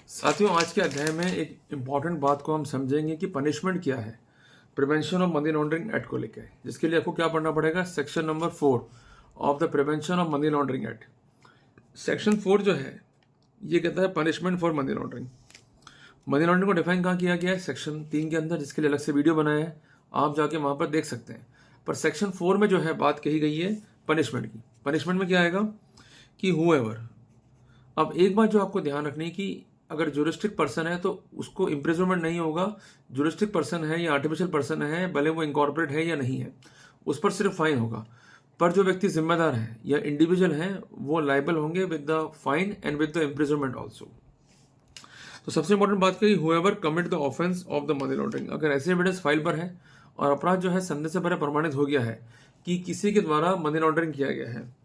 साथियों, आज के अध्याय में एक इम्पॉर्टेंट बात को हम समझेंगे कि पनिशमेंट क्या है prevention of money laundering act को लेकर, जिसके लिए आपको क्या पढ़ना पड़ेगा, section number 4 of the prevention of money laundering act. Section 4 जो है ये कहता है punishment for money laundering. Money laundering को डिफाइन कहाँ किया गया है, सेक्शन 3 के अंदर, जिसके लिए अलग से वीडियो बनाया है, आप जाके वहां पर देख सकते हैं। पर सेक्शन 4 में जो है बात कही गई है पनिशमेंट की। पनिशमेंट में क्या आएगा कि हुएवर। अब एक बात जो आपको ध्यान रखनी कि अगर जुरिस्टिक पर्सन है तो उसको इम्प्रिजनमेंट नहीं होगा। जुरिस्टिक पर्सन है या आर्टिफिशियल पर्सन है, भले वो इनकॉर्पोरेट है या नहीं है, उस पर सिर्फ फाइन होगा। पर जो व्यक्ति जिम्मेदार है या इंडिविजुअल है वो लाइबल होंगे with the fine and with the imprisonment also. तो सबसे इंपॉर्टेंट बात कही, whoever commit the offence of the money laundering. अगर ऐसे एविडेंस फाइल पर है और अपराध जो है संदेह से परे प्रमाणित हो गया है कि किसी के द्वारा मनी लॉन्ड्रिंग किया गया है,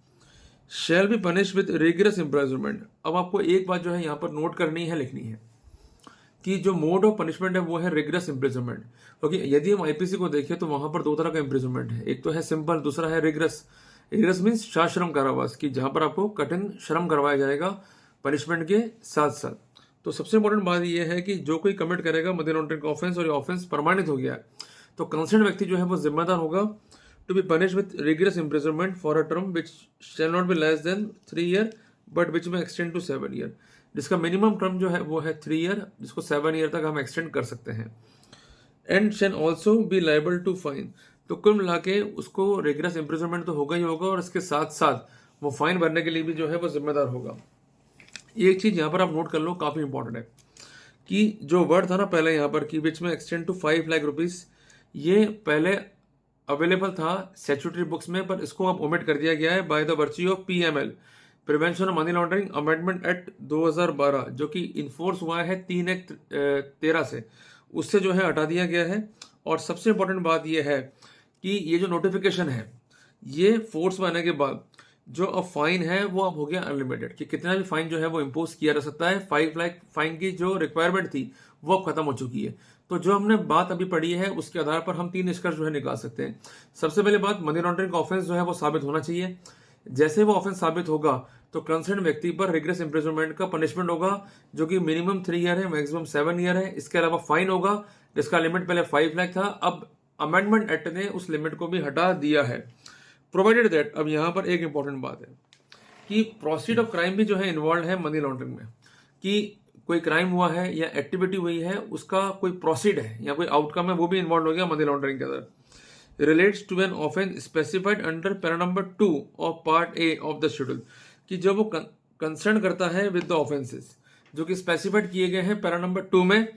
shall be punish with rigorous imprisonment. अब आपको एक बात जो है यहाँ पर नोट करनी है, लिखनी है कि जो मोड ऑफ पनिशमेंट है वो है रिगरस इम्प्रिजनमेंट। क्योंकि यदि हम आईपीसी को देखें तो वहां पर दो तरह का इम्प्रिजनमेंट है, एक तो है सिंपल, दूसरा है रिगरस। रिगरस मीन्स शाश्रम कारावास, की जहां पर आपको कठिन श्रम करवाया जाएगा पनिशमेंट के साथ साथ। तो सबसे इंपॉर्टेंट बात यह है कि जो कोई कमिट करेगा मनी लॉन्ड्रिंग का ऑफेंस और ये ऑफेंस प्रमाणित हो गया है तो कंसर्न व्यक्ति जो है वो जिम्मेदार होगा to be punished with rigorous imprisonment for a term which shall not be less than 3 year but which may extend to 7 year। जिसका मिनिमम टर्म जो है वो है 3 ईयर, जिसको 7 ईयर तक हम एक्सटेंड कर सकते हैं। And shall also be liable to fine. तो कुल मिला के उसको रिगरस इम्प्रिजनमेंट तो होगा ही होगा और इसके साथ साथ वो फाइन भरने के लिए भी जो है वो जिम्मेदार होगा। एक चीज यहाँ पर आप नोट कर लो, काफी इंपॉर्टेंट है कि जो वर्ड था ना पहले यहाँ पर कि विच में एक्सटेंड टू 5 लाख रुपीज, ये पहले अवेलेबल था स्टैट्यूटरी बुक्स में, पर इसको अब ओमिट कर दिया गया है by the virtue of PML, prevention of money laundering amendment act 2012, जो कि इन्फोर्स हुआ है 3/1/13 से, उससे जो है हटा दिया गया है। और सबसे इंपॉर्टेंट बात यह है कि ये जो नोटिफिकेशन है ये फोर्स में आने के बाद जो अब फाइन है वो अब हो गया अनलिमिटेड, कि कितना भी फाइन जो है वो इम्पोज किया जा सकता है। 5 लाख फाइन की जो रिक्वायरमेंट थी वो अब खत्म हो चुकी है। तो जो हमने बात अभी पढ़ी है उसके आधार पर हम 3 निष्कर्ष जो है निकाल सकते हैं। सबसे पहले बात, मनी लॉन्ड्रिंग का ऑफेंस जो है वो साबित होना चाहिए। जैसे वो ऑफेंस साबित होगा तो कंसर्न व्यक्ति पर रिगरस इम्प्रिजनमेंट का पनिशमेंट होगा, जो कि मिनिमम 3 ईयर है, मैक्सिमम 7 ईयर है। इसके अलावा फाइन होगा, जिसका लिमिट पहले 5 लाख था, अब अमेंडमेंट एक्ट ने उस लिमिट को भी हटा दिया है। प्रोवाइडेड दैट, अब यहां पर एक इंपॉर्टेंट बात है कि प्रोसीड ऑफ क्राइम भी जो है इन्वॉल्व है मनी लॉन्ड्रिंग में, कि कोई क्राइम हुआ है या एक्टिविटी हुई है उसका कोई प्रोसीड है या कोई आउटकम है वो भी इन्वॉल्व हो गया मनी लॉन्ड्रिंग के अंदर। Relates to an offence specified under para number 2 of part A of the schedule, कि जब वो कंसर्न करता है विद द ऑफेंसेस जो कि स्पेसिफाइड किए गए हैं पैरा नंबर 2 में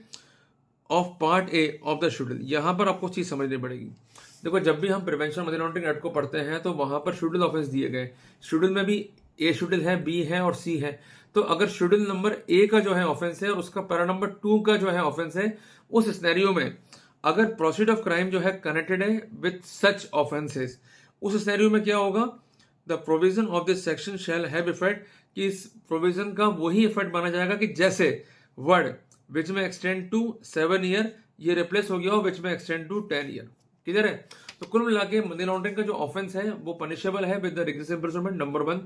of part A of the schedule. यहां पर आपको चीज समझनी पड़ेगी। देखो, जब भी हम प्रिवेंशन मनी लॉन्ड्रिंग एक्ट को पढ़ते हैं तो वहां पर शेड्यूल ऑफेंस दिए गए। शेड्यूल में भी ए शेड्यूल है, बी है और सी है। तो अगर शेड्यूल नंबर ए का जो है ऑफेंस है और उसका पैरा नंबर 2 का जो है ऑफेंस है, उस सिनेरियो में अगर प्रोसीड ऑफ क्राइम जो है कनेक्टेड है विद सच ऑफेंसेस, उस सिनेरियो में क्या होगा, the provision of this section shall have effect, कि इस प्रोविजन का वही इफेक्ट माना जाएगा कि जैसे वर्ड विच में एक्सटेंड टू 7 ईयर ये रिप्लेस हो गया हो विच में एक्सटेंड टू 10 ईयर। क्लियर है? तो कुल मिला के मनी लॉन्ड्रिंग का जो ऑफेंस है वो पनिशेबल है with the rigorous imprisonment, number 1।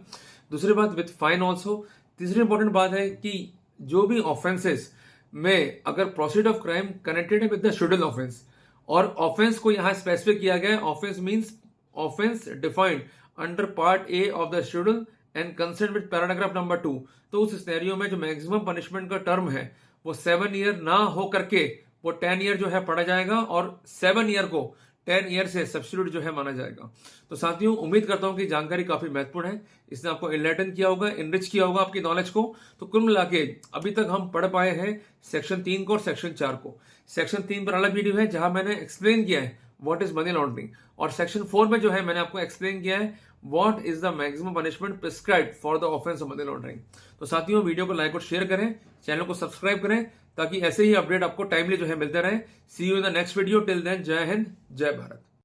दूसरी बात, विद फाइन ऑल्सो। तीसरी इंपॉर्टेंट बात है कि जो भी ऑफेंसेस में अगर प्रोसीड ऑफ क्राइम कनेक्टेड है विद द शेड्यूल ऑफेंस और ऑफेंस को यहां स्पेसिफिक किया गया है, offence means offence defined under part A of the schedule and concern with paragraph number 2, तो उस सिनेरियो में जो मैक्सिमम पनिशमेंट का टर्म है वो 7 ईयर ना हो करके वो 10 ईयर जो है पढ़ा जाएगा और 7 ईयर को 10 ईयर से सब्स्टिट्यूट जो है माना जाएगा। तो साथियों, उम्मीद करता हूं कि जानकारी काफी महत्वपूर्ण है, इसने आपको इनलाइटन किया होगा, इनरिच किया होगा आपकी नॉलेज को। तो कुल मिला के अभी तक हम पढ़ पाए हैं सेक्शन 3 को और सेक्शन 4 को। सेक्शन 3 पर अलग वीडियो है जहां मैंने एक्सप्लेन किया है व्हाट इज मनी लॉन्ड्रिंग, और सेक्शन 4 में जो है मैंने आपको एक्सप्लेन किया है what is the maximum punishment prescribed for the offence of money laundering. तो साथियों, वीडियो को लाइक और शेयर करें, चैनल को सब्सक्राइब करें, ताकि ऐसे ही अपडेट आपको टाइमली जो है मिलते रहे। See you in the next video. Till then, जय हिंद, जय भारत।